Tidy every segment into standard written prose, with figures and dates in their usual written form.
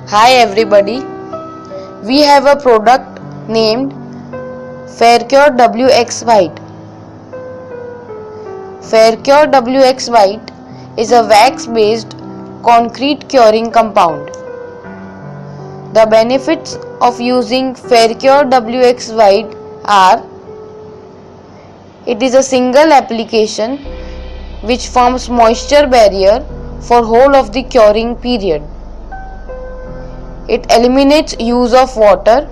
Hi everybody, we have a product named Faircure WX White. Faircure WX White is a wax-based concrete curing compound. The benefits of using Faircure WX White are: it is a single application which forms moisture barrier for whole of the curing period. It eliminates use of water.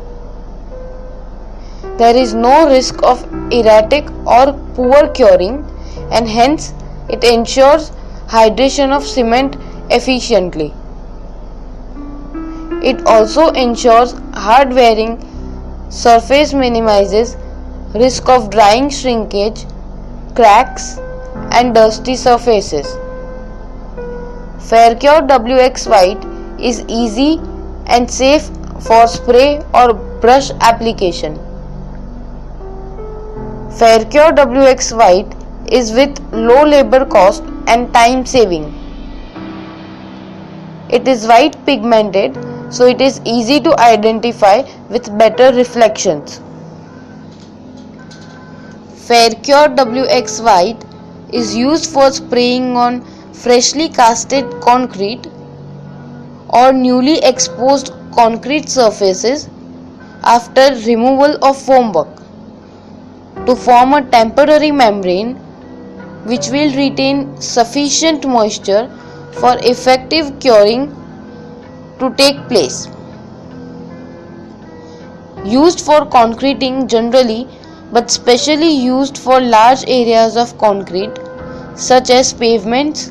There is no risk of erratic or poor curing, and hence it ensures hydration of cement efficiently. It also ensures hard wearing surface, minimizes risk of drying, shrinkage, cracks and dusty surfaces. Faircure WX White is easy and safe for spray or brush application. Faircure WX White is with low labor cost and time saving. It is white pigmented, so it is easy to identify with better reflections. Faircure WX White is used for spraying on freshly casted concrete or newly exposed concrete surfaces after removal of formwork to form a temporary membrane which will retain sufficient moisture for effective curing to take place. Used for concreting generally, but specially used for large areas of concrete such as pavements,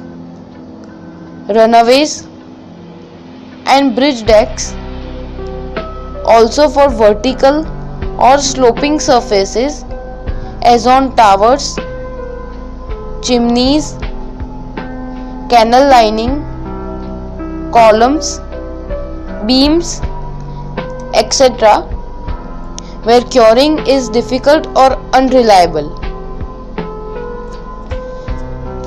runways and bridge decks, also for vertical or sloping surfaces as on towers, chimneys, canal lining, columns, beams, etc., where curing is difficult or unreliable.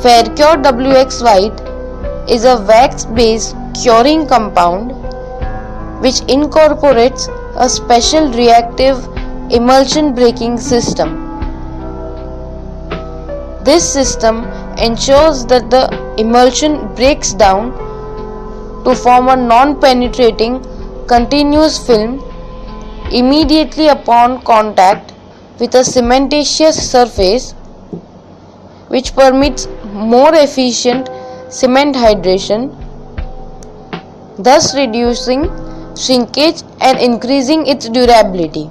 Faircure WX White is a wax-based curing compound which incorporates a special reactive emulsion breaking system. This system ensures that the emulsion breaks down to form a non-penetrating continuous film immediately upon contact with a cementitious surface, which permits more efficient cement hydration, thus reducing shrinkage and increasing its durability.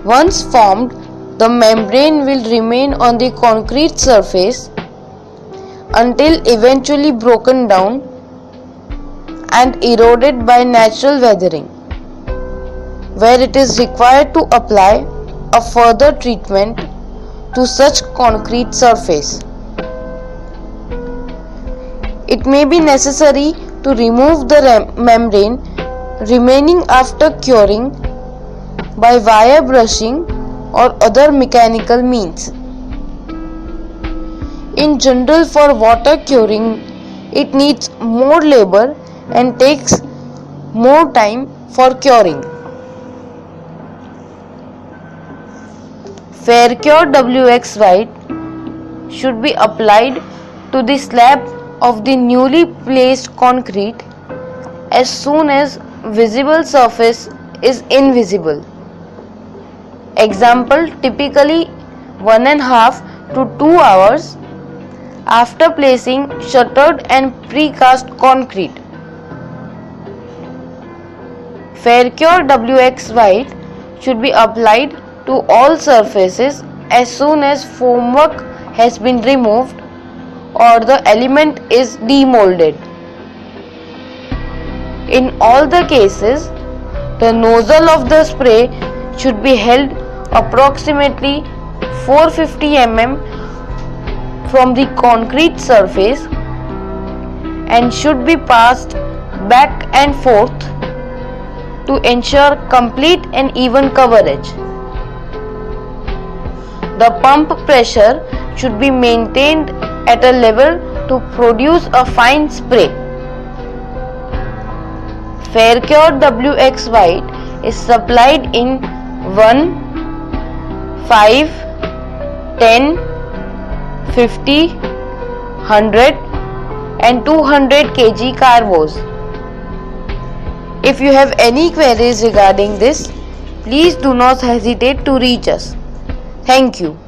Once formed, the membrane will remain on the concrete surface until eventually broken down and eroded by natural weathering, where it is required to apply a further treatment to such concrete surface. It may be necessary to remove the membrane remaining after curing by wire brushing or other mechanical means. In general, for water curing, it needs more labor and takes more time for curing. Faircure WX White should be applied to the slab of the newly placed concrete as soon as visible surface is invisible. Example, typically 1.5 to 2 hours after placing shuttered and precast concrete. Faircure WX White should be applied to all surfaces as soon as formwork has been removed or the element is demolded. In all the cases, the nozzle of the spray should be held approximately 450 mm from the concrete surface and should be passed back and forth to ensure complete and even coverage. The pump pressure should be maintained at a level to produce a fine spray. Faircure WX White is supplied in 1, 5, 10, 50, 100 and 200 kg carvos. If you have any queries regarding this, please do not hesitate to reach us. Thank you.